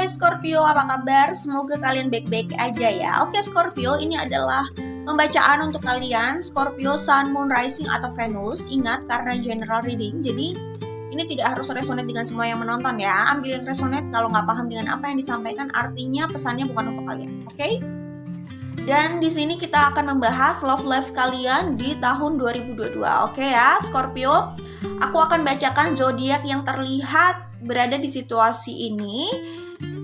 Hai Scorpio, apa kabar? Semoga kalian baik-baik aja ya. Oke Scorpio, ini adalah pembacaan untuk kalian Scorpio, Sun, Moon, Rising, atau Venus. Ingat, karena general reading, jadi ini tidak harus resonate dengan semua yang menonton ya. Ambil yang resonate, kalau nggak paham dengan apa yang disampaikan, artinya pesannya bukan untuk kalian. Oke? Dan di sini kita akan membahas love life kalian di tahun 2022. Oke ya, Scorpio. Aku akan bacakan zodiak yang terlihat berada di situasi ini.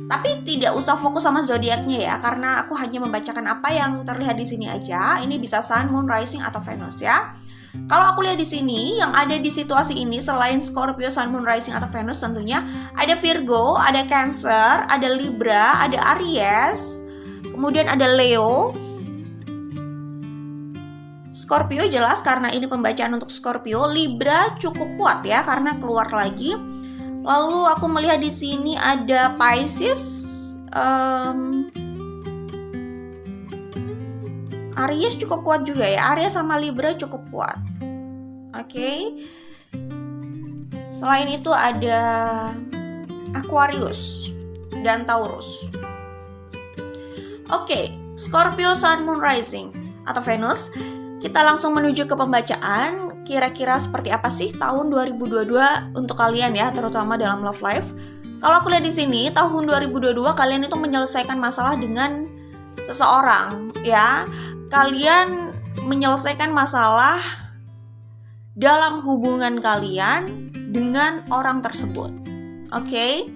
Tapi tidak usah fokus sama zodiaknya ya, karena aku hanya membacakan apa yang terlihat di sini aja. Ini bisa Sun, Moon, Rising, atau Venus ya. Kalau aku lihat di sini, yang ada di situasi ini selain Scorpio, Sun, Moon, Rising, atau Venus tentunya ada Virgo, ada Cancer, ada Libra, ada Aries, kemudian ada Leo. Scorpio jelas karena ini pembacaan untuk Scorpio. Libra cukup kuat ya karena keluar lagi. Lalu aku melihat di sini ada Pisces, Aries cukup kuat juga ya. Aries sama Libra cukup kuat. Oke. Selain itu ada Aquarius dan Taurus. Oke, Scorpio, Sun, Moon, Rising, atau Venus. Kita langsung menuju ke pembacaan. Kira-kira seperti apa sih tahun 2022 untuk kalian ya, terutama dalam love life. Kalau aku lihat di sini, tahun 2022 kalian itu menyelesaikan masalah dengan seseorang ya. Kalian menyelesaikan masalah dalam hubungan kalian dengan orang tersebut. Oke?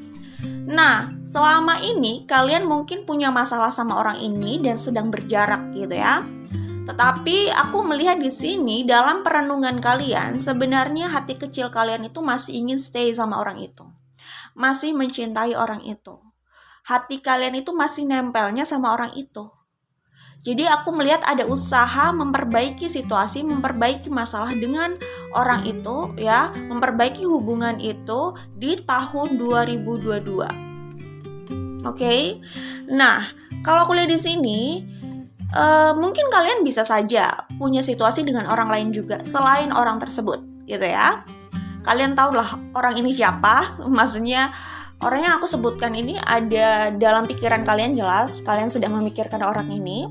Nah, selama ini kalian mungkin punya masalah sama orang ini dan sedang berjarak gitu ya. Tetapi aku melihat di sini dalam perenungan kalian, sebenarnya hati kecil kalian itu masih ingin stay sama orang itu. Masih mencintai orang itu. Hati kalian itu masih nempelnya sama orang itu. Jadi aku melihat ada usaha memperbaiki situasi, memperbaiki masalah dengan orang itu ya, memperbaiki hubungan itu di tahun 2022. Oke. Nah, kalau aku lihat di sini mungkin kalian bisa saja punya situasi dengan orang lain juga selain orang tersebut gitu ya. Kalian tahu lah orang ini siapa. Maksudnya orang yang aku sebutkan ini ada dalam pikiran kalian, jelas kalian sedang memikirkan orang ini.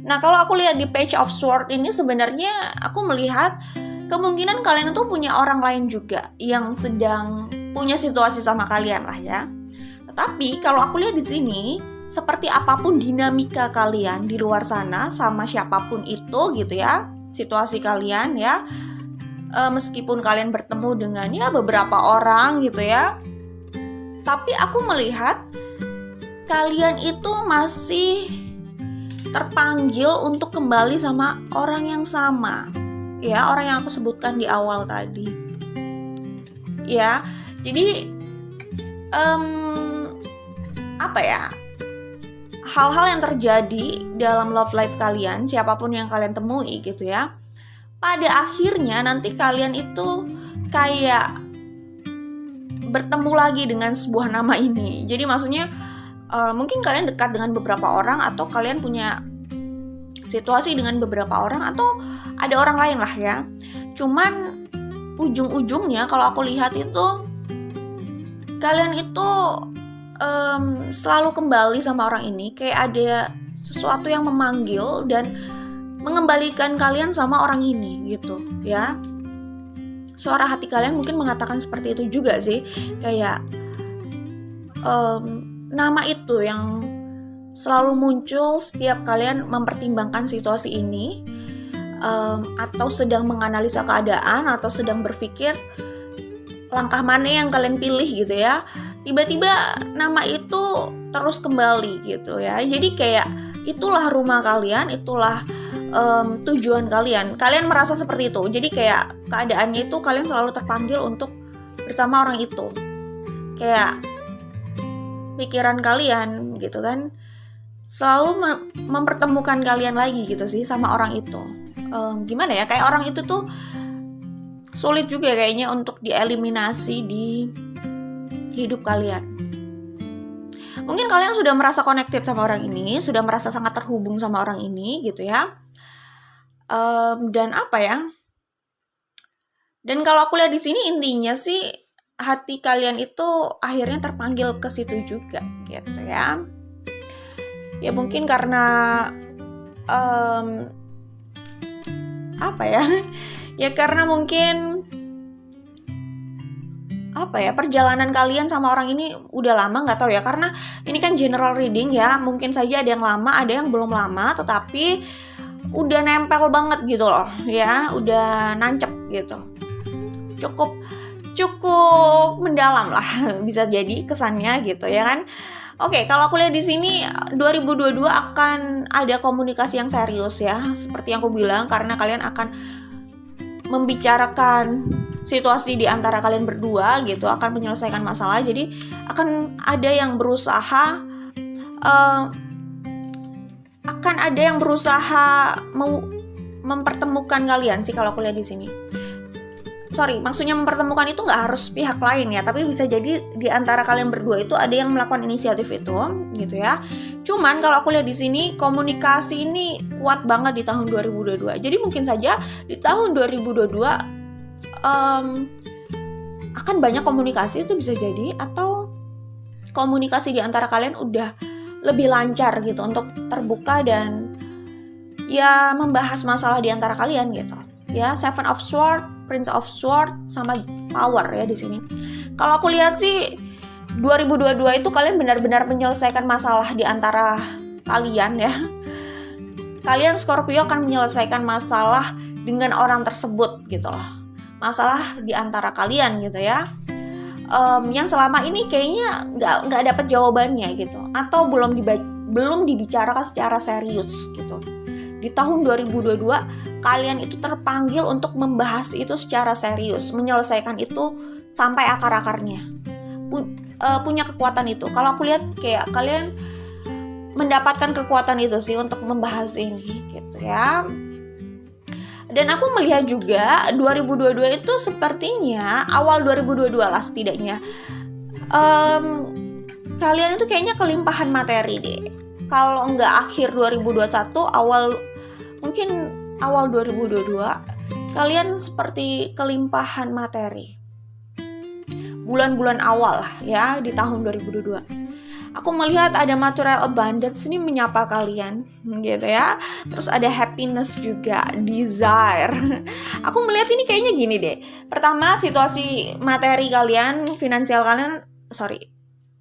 Nah, kalau aku lihat di Page of Swords ini sebenarnya aku melihat kemungkinan kalian itu punya orang lain juga yang sedang punya situasi sama kalian lah ya. Tetapi kalau aku lihat di sini, seperti apapun dinamika kalian di luar sana sama siapapun itu gitu ya, situasi kalian ya, meskipun kalian bertemu dengan ya beberapa orang gitu ya, tapi aku melihat kalian itu masih terpanggil untuk kembali sama orang yang sama ya, orang yang aku sebutkan di awal tadi ya. Jadi apa ya, hal-hal yang terjadi dalam love life kalian, siapapun yang kalian temui gitu ya, pada akhirnya nanti kalian itu kayak bertemu lagi dengan sebuah nama ini. Jadi maksudnya mungkin kalian dekat dengan beberapa orang, atau kalian punya situasi dengan beberapa orang, atau ada orang lain lah ya. Cuman ujung-ujungnya kalau aku lihat itu kalian itu selalu kembali sama orang ini, kayak ada sesuatu yang memanggil dan mengembalikan kalian sama orang ini gitu ya. Suara hati kalian mungkin mengatakan seperti itu juga sih, kayak nama itu yang selalu muncul setiap kalian mempertimbangkan situasi ini, atau sedang menganalisa keadaan, atau sedang berpikir langkah mana yang kalian pilih gitu ya. Tiba-tiba nama itu terus kembali gitu ya. Jadi kayak itulah rumah kalian, itulah tujuan kalian. Kalian merasa seperti itu. Jadi kayak keadaannya itu kalian selalu terpanggil untuk bersama orang itu. Kayak pikiran kalian gitu kan selalu mempertemukan kalian lagi gitu sih sama orang itu. Gimana ya, kayak orang itu tuh sulit juga kayaknya untuk dieliminasi di hidup kalian. Mungkin kalian sudah merasa connected sama orang ini, sudah merasa sangat terhubung sama orang ini gitu ya. Dan apa ya? Dan kalau aku lihat di sini intinya sih hati kalian itu akhirnya terpanggil ke situ juga gitu ya. Ya mungkin karena apa ya? Ya karena mungkin perjalanan kalian sama orang ini udah lama, nggak tahu ya, karena ini kan general reading ya, mungkin saja ada yang lama, ada yang belum lama, tetapi udah nempel banget gitu loh ya, udah nancep gitu, cukup mendalam lah bisa jadi kesannya gitu ya kan. Oke, kalau aku lihat di sini 2022 akan ada komunikasi yang serius ya, seperti yang aku bilang, karena kalian akan membicarakan situasi di antara kalian berdua gitu, akan menyelesaikan masalah. Jadi akan ada yang berusaha mempertemukan kalian sih kalau aku lihat di sini. Sorry, maksudnya mempertemukan itu nggak harus pihak lain ya, tapi bisa jadi di antara kalian berdua itu ada yang melakukan inisiatif itu, gitu ya. Cuman kalau aku lihat di sini komunikasi ini kuat banget di tahun 2022. Jadi mungkin saja di tahun 2022 akan banyak komunikasi, itu bisa jadi, atau komunikasi di antara kalian udah lebih lancar gitu untuk terbuka dan ya membahas masalah di antara kalian gitu. Ya, Seven of Swords, Prince of Swords, sama Power ya di sini. Kalau aku lihat sih 2022 itu kalian benar-benar menyelesaikan masalah di antara kalian ya. Kalian Scorpio akan menyelesaikan masalah dengan orang tersebut gitu loh. Masalah di antara kalian gitu ya. Yang selama ini kayaknya nggak dapet jawabannya gitu, atau belum dibicarakan secara serius gitu. Di tahun 2022 kalian itu terpanggil untuk membahas itu secara serius, menyelesaikan itu sampai akar-akarnya. Punya kekuatan itu. Kalau aku lihat kayak kalian mendapatkan kekuatan itu sih untuk membahas ini gitu ya. Dan aku melihat juga 2022 itu sepertinya awal 2022 lah setidaknya. Kalian itu kayaknya kelimpahan materi deh. Kalau nggak akhir 2021, mungkin awal 2022, kalian seperti kelimpahan materi. Bulan-bulan awal lah ya di tahun 2022. Aku melihat ada material abundance ini menyapa kalian gitu ya. Terus ada happiness juga, desire. Aku melihat ini kayaknya gini deh. Pertama, situasi materi kalian, finansial kalian,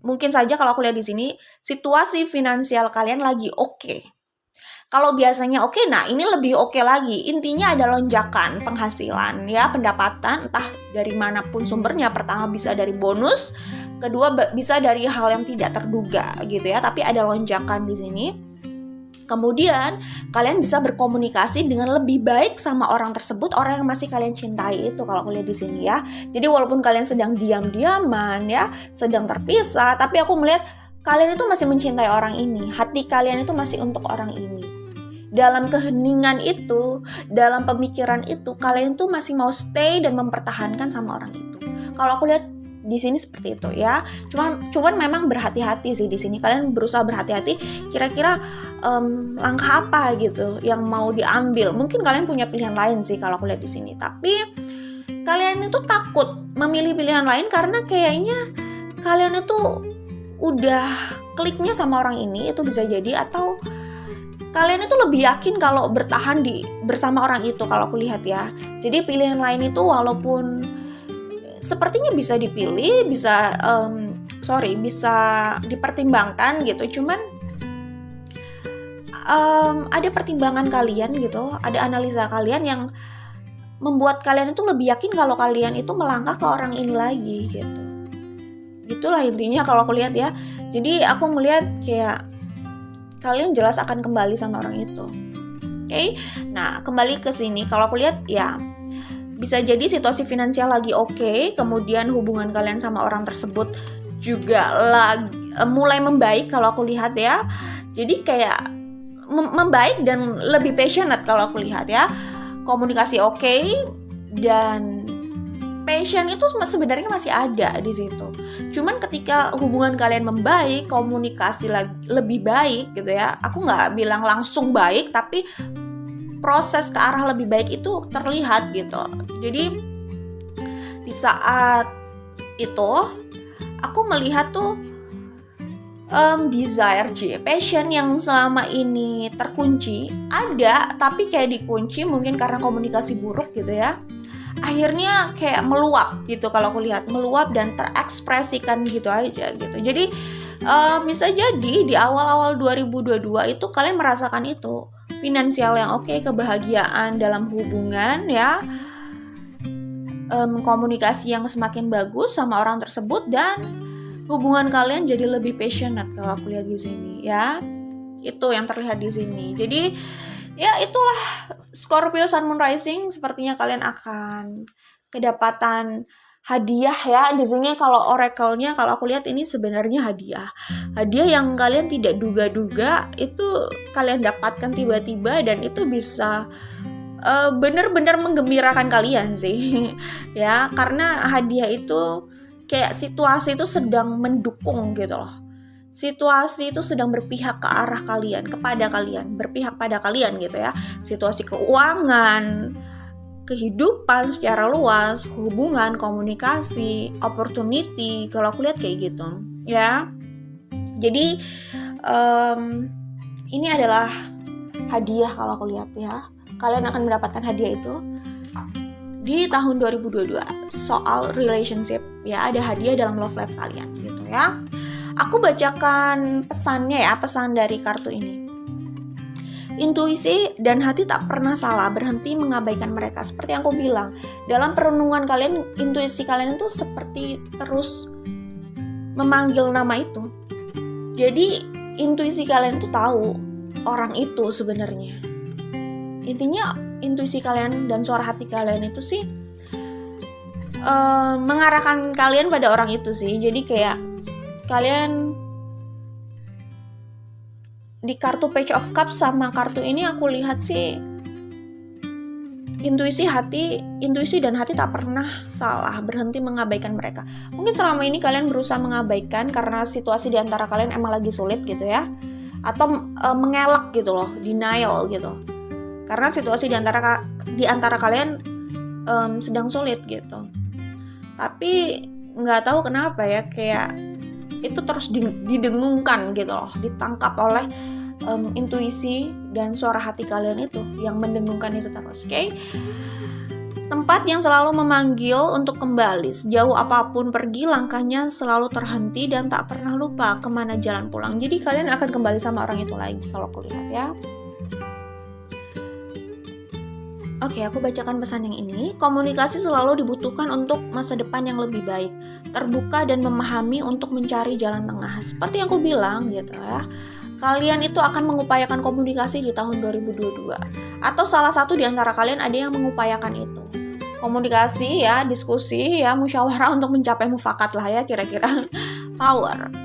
mungkin saja kalau aku lihat di sini situasi finansial kalian lagi oke. Kalau biasanya oke, nah ini lebih oke lagi. Intinya ada lonjakan penghasilan ya, pendapatan entah dari manapun sumbernya. Pertama bisa dari bonus, kedua bisa dari hal yang tidak terduga gitu ya, tapi ada lonjakan di sini. Kemudian kalian bisa berkomunikasi dengan lebih baik sama orang tersebut, orang yang masih kalian cintai itu kalau aku lihat di sini ya. Jadi walaupun kalian sedang diam-diaman ya, sedang terpisah, tapi aku melihat kalian itu masih mencintai orang ini. Hati kalian itu masih untuk orang ini. Dalam keheningan itu, dalam pemikiran itu, kalian itu masih mau stay dan mempertahankan sama orang itu. Kalau aku lihat di sini seperti itu ya. Cuman memang berhati-hati sih di sini. Kalian berusaha berhati-hati. Kira-kira langkah apa gitu yang mau diambil. Mungkin kalian punya pilihan lain sih kalau aku lihat di sini. Tapi kalian itu takut memilih pilihan lain karena kayaknya kalian itu udah kliknya sama orang ini, itu bisa jadi, atau kalian itu lebih yakin kalau bertahan bersama orang itu kalau aku lihat ya. Jadi pilihan lain itu walaupun sepertinya bisa dipilih, bisa dipertimbangkan gitu. Cuman ada pertimbangan kalian gitu, ada analisa kalian yang membuat kalian itu lebih yakin kalau kalian itu melangkah ke orang ini lagi gitu. Itulah intinya kalau aku lihat ya. Jadi aku melihat kayak kalian jelas akan kembali sama orang itu. Oke? Nah, kembali ke sini kalau aku lihat ya bisa jadi situasi finansial lagi oke, kemudian hubungan kalian sama orang tersebut juga mulai membaik kalau aku lihat ya. Jadi kayak membaik dan lebih passionate kalau aku lihat ya. Komunikasi oke, dan passion itu sebenarnya masih ada di situ. Cuman ketika hubungan kalian membaik, komunikasi lebih baik gitu ya. Aku nggak bilang langsung baik, tapi proses ke arah lebih baik itu terlihat gitu. Jadi di saat itu aku melihat tuh desire, passion yang selama ini terkunci ada, tapi kayak dikunci mungkin karena komunikasi buruk gitu ya. Akhirnya kayak meluap gitu, kalau aku lihat meluap dan terekspresikan gitu aja gitu. Jadi bisa jadi di awal-awal 2022 itu kalian merasakan itu, finansial yang oke, kebahagiaan dalam hubungan ya, komunikasi yang semakin bagus sama orang tersebut, dan hubungan kalian jadi lebih passionate kalau aku lihat di sini ya. Itu yang terlihat di sini. Jadi ya itulah Scorpio Sun Moon Rising, sepertinya kalian akan kedapatan hadiah ya. Di sini kalau oracle-nya, kalau aku lihat ini sebenarnya hadiah. Hadiah yang kalian tidak duga-duga itu kalian dapatkan tiba-tiba, dan itu bisa benar-benar menggembirakan kalian sih. Ya, karena hadiah itu kayak situasi itu sedang mendukung gitu loh. Situasi itu sedang berpihak ke arah kalian, kepada kalian, berpihak pada kalian gitu ya. Situasi keuangan, kehidupan secara luas, hubungan, komunikasi, opportunity, kalau aku lihat kayak gitu ya. Jadi ini adalah hadiah kalau aku lihat ya. Kalian akan mendapatkan hadiah itu di tahun 2022 soal relationship ya. Ada hadiah dalam love life kalian gitu ya. Aku bacakan pesannya ya, pesan dari kartu ini. Intuisi dan hati tak pernah salah, berhenti mengabaikan mereka. Seperti yang aku bilang, dalam perenungan kalian, intuisi kalian itu seperti terus memanggil nama itu. Jadi intuisi kalian itu tahu orang itu sebenarnya. Intinya intuisi kalian dan suara hati kalian itu sih mengarahkan kalian pada orang itu sih. Jadi kayak kalian di kartu Page of Cups sama kartu ini aku lihat sih intuisi dan hati tak pernah salah, berhenti mengabaikan mereka. Mungkin selama ini kalian berusaha mengabaikan karena situasi di antara kalian emang lagi sulit gitu ya, atau mengelak gitu loh, denial gitu. Karena situasi di antara kalian sedang sulit gitu. Tapi nggak tahu kenapa ya, kayak itu terus didengungkan gitu loh, ditangkap oleh intuisi dan suara hati kalian itu yang mendengungkan itu terus. Oke? Tempat yang selalu memanggil untuk kembali, sejauh apapun pergi langkahnya selalu terhenti dan tak pernah lupa kemana jalan pulang. Jadi kalian akan kembali sama orang itu lagi kalau aku lihat ya. Oke, aku bacakan pesan yang ini. Komunikasi selalu dibutuhkan untuk masa depan yang lebih baik, terbuka dan memahami untuk mencari jalan tengah. Seperti yang aku bilang gitu ya, kalian itu akan mengupayakan komunikasi di tahun 2022. Atau salah satu di antara kalian ada yang mengupayakan itu. Komunikasi ya, diskusi ya, musyawarah untuk mencapai mufakat lah ya kira-kira. Power.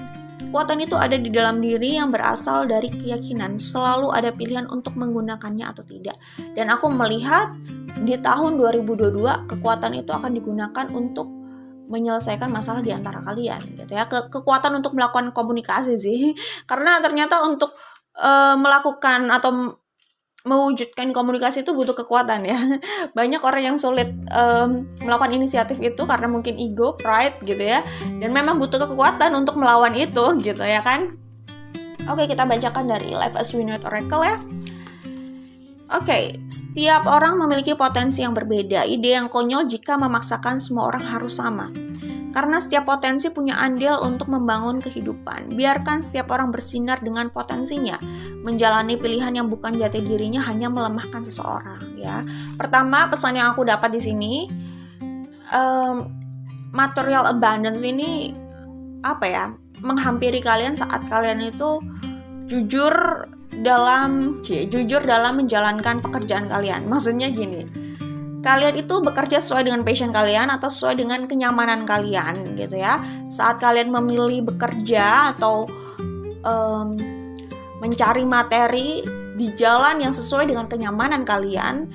Kekuatan itu ada di dalam diri yang berasal dari keyakinan. Selalu ada pilihan untuk menggunakannya atau tidak. Dan aku melihat di tahun 2022 kekuatan itu akan digunakan untuk menyelesaikan masalah di antara kalian gitu ya. Kekuatan untuk melakukan komunikasi sih. Karena ternyata untuk melakukan atau mewujudkan komunikasi itu butuh kekuatan ya. Banyak orang yang sulit melakukan inisiatif itu karena mungkin ego, pride gitu ya. Dan memang butuh kekuatan untuk melawan itu gitu ya kan. Oke, kita bacakan dari Life as We Know It Oracle ya. Oke, setiap orang memiliki potensi yang berbeda. Ide yang konyol jika memaksakan semua orang harus sama. Karena setiap potensi punya andil untuk membangun kehidupan. Biarkan setiap orang bersinar dengan potensinya. Menjalani pilihan yang bukan jati dirinya hanya melemahkan seseorang ya. Pertama, pesan yang aku dapat di sini, material abundance ini apa ya? Menghampiri kalian saat kalian itu jujur dalam menjalankan pekerjaan kalian. Maksudnya gini, kalian itu bekerja sesuai dengan passion kalian atau sesuai dengan kenyamanan kalian gitu ya. Saat kalian memilih bekerja atau mencari materi di jalan yang sesuai dengan kenyamanan kalian,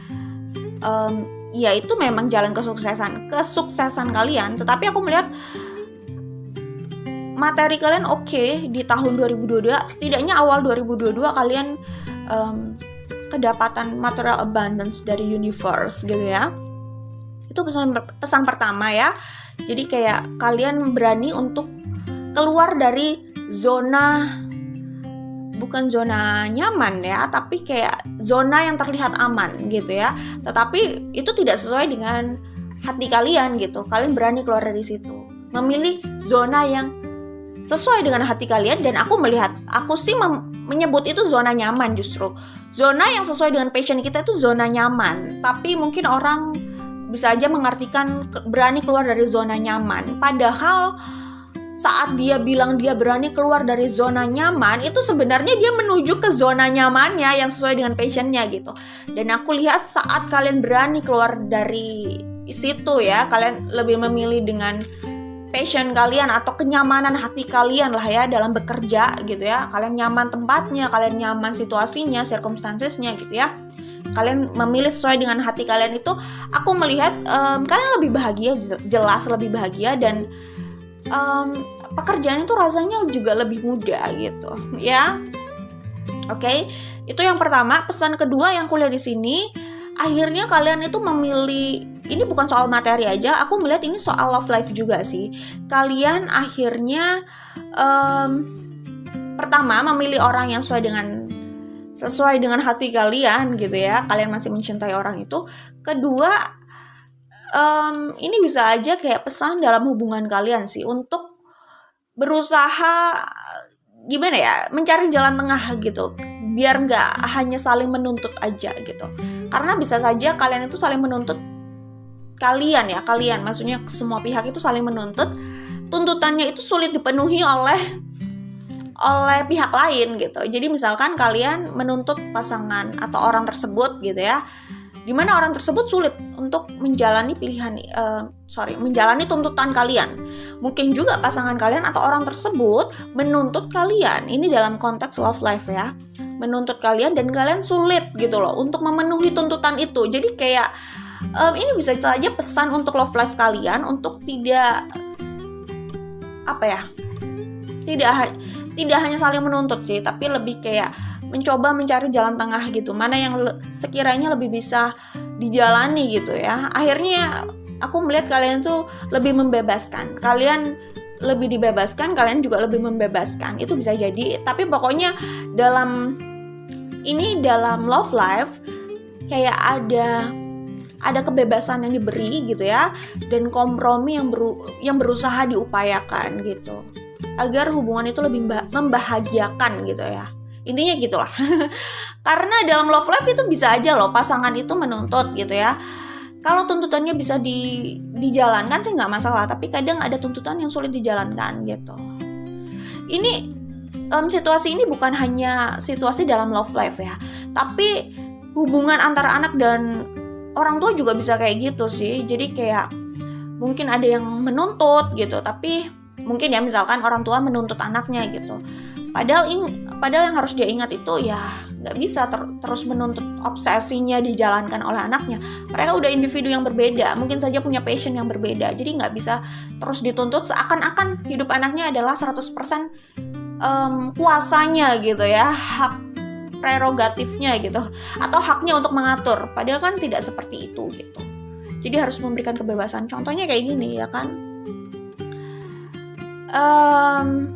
ya itu memang jalan kesuksesan kalian. Tetapi aku melihat materi kalian oke di tahun 2022, setidaknya awal 2022 kalian kedapatan material abundance dari universe gitu ya. Itu pesan pertama ya. Jadi kayak kalian berani untuk keluar dari bukan zona nyaman ya, tapi kayak zona yang terlihat aman gitu ya. Tetapi itu tidak sesuai dengan hati kalian gitu. Kalian berani keluar dari situ, memilih zona yang sesuai dengan hati kalian. Dan aku sih menyebut itu zona nyaman justru. Zona yang sesuai dengan passion kita itu zona nyaman. Tapi mungkin orang bisa aja mengartikan berani keluar dari zona nyaman. Padahal saat dia bilang dia berani keluar dari zona nyaman, itu sebenarnya dia menuju ke zona nyamannya yang sesuai dengan passionnya gitu. Dan aku lihat saat kalian berani keluar dari situ ya, kalian lebih memilih dengan passion kalian atau kenyamanan hati kalian lah ya dalam bekerja gitu ya. Kalian nyaman tempatnya, kalian nyaman situasinya, circumstancesnya gitu ya. Kalian memilih sesuai dengan hati kalian itu, aku melihat kalian lebih bahagia, jelas lebih bahagia, dan pekerjaan itu rasanya juga lebih mudah gitu ya. Oke, itu yang pertama. Pesan kedua yang kuliah di sini, akhirnya kalian itu memilih, ini bukan soal materi aja, aku melihat ini soal love life juga sih. Kalian akhirnya pertama memilih orang yang sesuai dengan hati kalian gitu ya. Kalian masih mencintai orang itu. Kedua, ini bisa aja kayak pesan dalam hubungan kalian sih, untuk berusaha gimana ya, mencari jalan tengah gitu, biar nggak hanya saling menuntut aja gitu. Karena bisa saja kalian itu saling menuntut, kalian maksudnya semua pihak itu saling menuntut, tuntutannya itu sulit dipenuhi oleh pihak lain gitu. Jadi misalkan kalian menuntut pasangan atau orang tersebut gitu ya, dimana orang tersebut sulit untuk menjalani menjalani tuntutan kalian. Mungkin juga pasangan kalian atau orang tersebut menuntut kalian, ini dalam konteks love life ya, menuntut kalian dan kalian sulit gitu loh untuk memenuhi tuntutan itu. Jadi kayak ini bisa saja pesan untuk love life kalian untuk tidak hanya saling menuntut sih, tapi lebih kayak mencoba mencari jalan tengah gitu, mana yang sekiranya lebih bisa dijalani gitu ya. Akhirnya aku melihat kalian tuh lebih membebaskan, kalian lebih dibebaskan, kalian juga lebih membebaskan, itu bisa jadi. Tapi pokoknya dalam love life kayak ada kebebasan yang diberi gitu ya, dan kompromi yang berusaha diupayakan gitu, agar hubungan itu lebih membahagiakan gitu ya. Intinya gitulah. Karena dalam love life itu bisa aja loh pasangan itu menuntut gitu ya. Kalau tuntutannya bisa dijalankan sih nggak masalah, tapi kadang ada tuntutan yang sulit dijalankan gitu. Ini situasi ini bukan hanya situasi dalam love life ya, tapi hubungan antara anak dan orang tua juga bisa kayak gitu sih. Jadi kayak mungkin ada yang menuntut gitu, tapi mungkin ya misalkan orang tua menuntut anaknya gitu. Padahal yang harus dia ingat itu ya nggak bisa terus menuntut obsesinya dijalankan oleh anaknya. Mereka udah individu yang berbeda, mungkin saja punya passion yang berbeda. Jadi nggak bisa terus dituntut seakan-akan hidup anaknya adalah 100% kuasanya gitu ya, hak prerogatifnya gitu, atau haknya untuk mengatur. Padahal kan tidak seperti itu gitu. Jadi harus memberikan kebebasan. Contohnya kayak gini ya kan.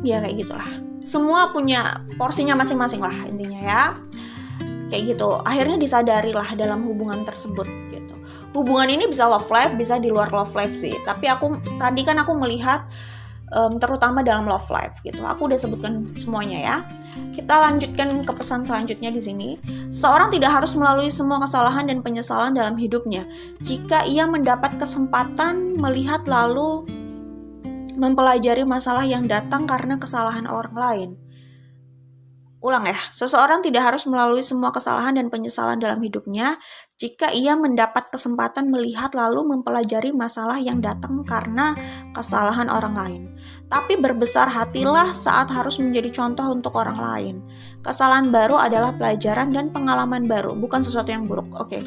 Ya kayak gitulah. Semua punya porsinya masing-masing lah intinya ya. Kayak gitu. Akhirnya disadari lah dalam hubungan tersebut gitu. Hubungan ini bisa love life, bisa di luar love life sih. Tapi tadi kan aku melihat terutama dalam love life gitu. Aku udah sebutkan semuanya ya. Kita lanjutkan ke pesan selanjutnya di sini. Seorang tidak harus melalui semua kesalahan dan penyesalan dalam hidupnya. Jika ia mendapat kesempatan melihat lalu mempelajari masalah yang datang karena kesalahan orang lain. Ulang ya, seseorang tidak harus melalui semua kesalahan dan penyesalan dalam hidupnya jika ia mendapat kesempatan melihat lalu mempelajari masalah yang datang karena kesalahan orang lain. Tapi berbesar hatilah saat harus menjadi contoh untuk orang lain. Kesalahan baru adalah pelajaran dan pengalaman baru, bukan sesuatu yang buruk. Oke.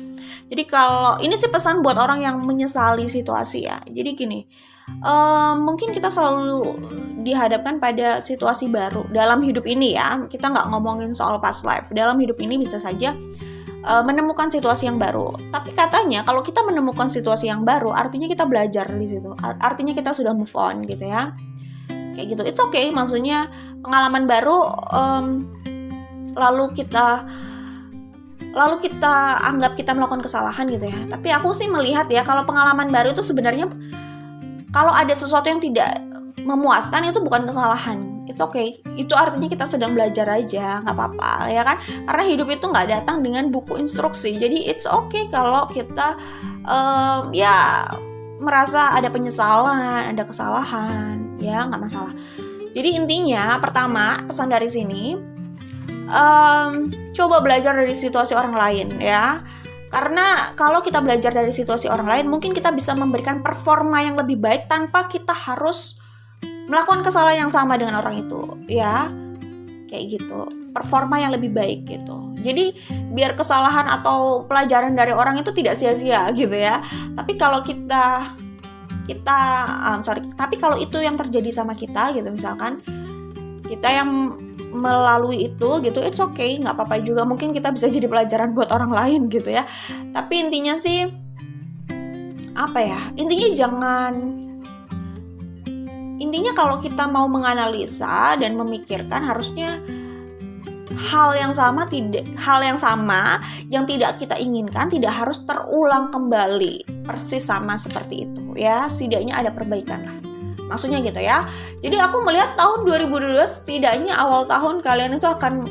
Jadi kalau ini sih pesan buat orang yang menyesali situasi ya. Jadi gini, mungkin kita selalu dihadapkan pada situasi baru dalam hidup ini ya. Kita nggak ngomongin soal past life. Dalam hidup ini bisa saja menemukan situasi yang baru. Tapi katanya kalau kita menemukan situasi yang baru, artinya kita belajar di situ. Artinya kita sudah move on gitu ya. Kayak gitu. It's okay, maksudnya pengalaman baru lalu kita anggap kita melakukan kesalahan gitu ya. Tapi aku sih melihat ya, kalau pengalaman baru itu sebenarnya kalau ada sesuatu yang tidak memuaskan itu bukan kesalahan. It's okay. Itu artinya kita sedang belajar aja, nggak apa-apa ya kan? Karena hidup itu nggak datang dengan buku instruksi. Jadi it's okay kalau kita ya merasa ada penyesalan, ada kesalahan, ya nggak masalah. Jadi intinya pertama pesan dari sini, coba belajar dari situasi orang lain ya. Karena kalau kita belajar dari situasi orang lain, mungkin kita bisa memberikan performa yang lebih baik tanpa kita harus melakukan kesalahan yang sama dengan orang itu ya. Kayak gitu, performa yang lebih baik gitu. Jadi biar kesalahan atau pelajaran dari orang itu tidak sia-sia gitu ya. Tapi kalau tapi kalau itu yang terjadi sama kita gitu, misalkan kita yang melalui itu gitu, it's okay, nggak apa-apa juga. Mungkin kita bisa jadi pelajaran buat orang lain gitu ya. Tapi intinya sih apa ya? Intinya kalau kita mau menganalisa dan memikirkan, harusnya hal yang sama yang tidak kita inginkan tidak harus terulang kembali persis sama seperti itu ya. Setidaknya ada perbaikan lah. Maksudnya gitu ya. Jadi aku melihat tahun 2022 setidaknya awal tahun kalian itu akan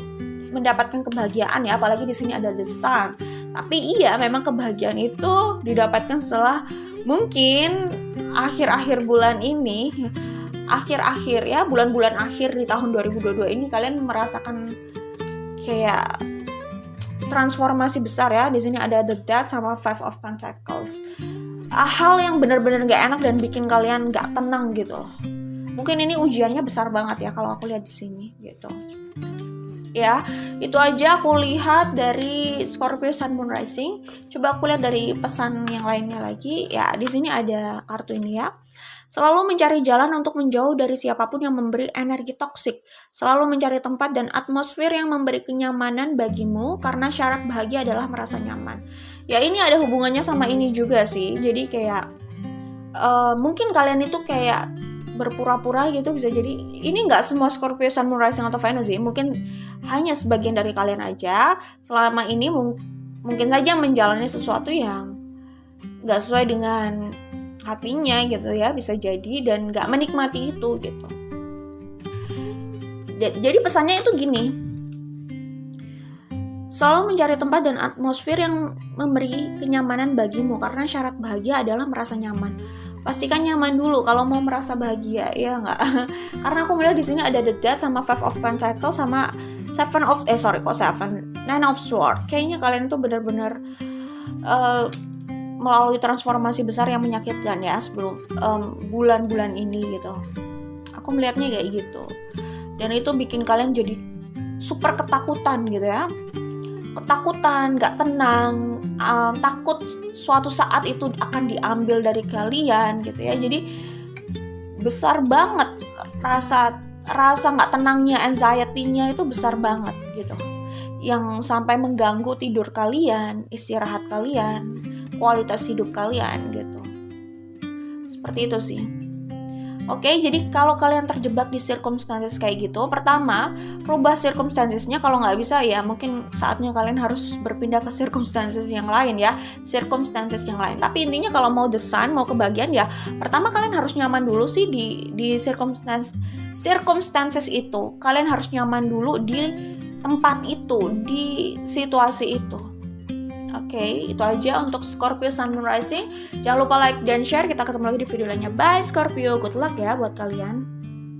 mendapatkan kebahagiaan ya, apalagi di sini ada the sun. Tapi iya, memang kebahagiaan itu didapatkan setelah mungkin akhir-akhir bulan ini, akhir-akhir ya, bulan-bulan akhir di tahun 2022 ini kalian merasakan kayak transformasi besar ya. Di sini ada the death sama five of pentacles. Hal yang benar-benar gak enak dan bikin kalian gak tenang gitu loh. Mungkin ini ujiannya besar banget ya kalau aku lihat di sini gitu. Ya, itu aja aku lihat dari Scorpio Sun Moon Rising. Coba aku lihat dari pesan yang lainnya lagi. Ya, di sini ada kartu ini ya. Selalu mencari jalan untuk menjauh dari siapapun yang memberi energi toksik. Selalu mencari tempat dan atmosfer yang memberi kenyamanan bagimu, karena syarat bahagia adalah merasa nyaman. Ya, ini ada hubungannya sama ini juga sih. Jadi kayak mungkin kalian itu kayak berpura-pura gitu, bisa jadi ini nggak semua Scorpio Sun Moon Rising atau Venus sih. Mungkin hanya sebagian dari kalian aja selama ini mungkin saja menjalani sesuatu yang nggak sesuai dengan hatinya gitu ya, bisa jadi, dan nggak menikmati itu gitu. Jadi pesannya itu gini, selalu mencari tempat dan atmosfer yang memberi kenyamanan bagimu, karena syarat bahagia adalah merasa nyaman. Pastikan nyaman dulu kalau mau merasa bahagia, ya nggak? Karena aku melihat di sini ada the death sama five of pentacles sama nine of sword. Kayaknya kalian tuh benar-benar melalui transformasi besar yang menyakitkan ya sebelum bulan-bulan ini gitu. Aku melihatnya kayak gitu. Dan itu bikin kalian jadi super ketakutan gitu ya. Ketakutan, gak tenang, takut suatu saat itu akan diambil dari kalian gitu ya. Jadi besar banget rasa gak tenangnya, anxiety-nya itu besar banget gitu. Yang sampai mengganggu tidur kalian, istirahat kalian, kualitas hidup kalian gitu. Seperti itu sih. Oke, jadi kalau kalian terjebak di circumstances kayak gitu, pertama, rubah circumstancesnya. Kalau nggak bisa ya mungkin saatnya kalian harus berpindah ke circumstances yang lain ya. Tapi intinya kalau mau the sun, mau kebahagiaan ya, pertama kalian harus nyaman dulu sih di circumstances itu. Kalian harus nyaman dulu di tempat itu, di situasi itu. Oke, itu aja untuk Scorpio Sun Moon Rising. Jangan lupa like dan share. Kita ketemu lagi di video lainnya. Bye Scorpio, good luck ya buat kalian.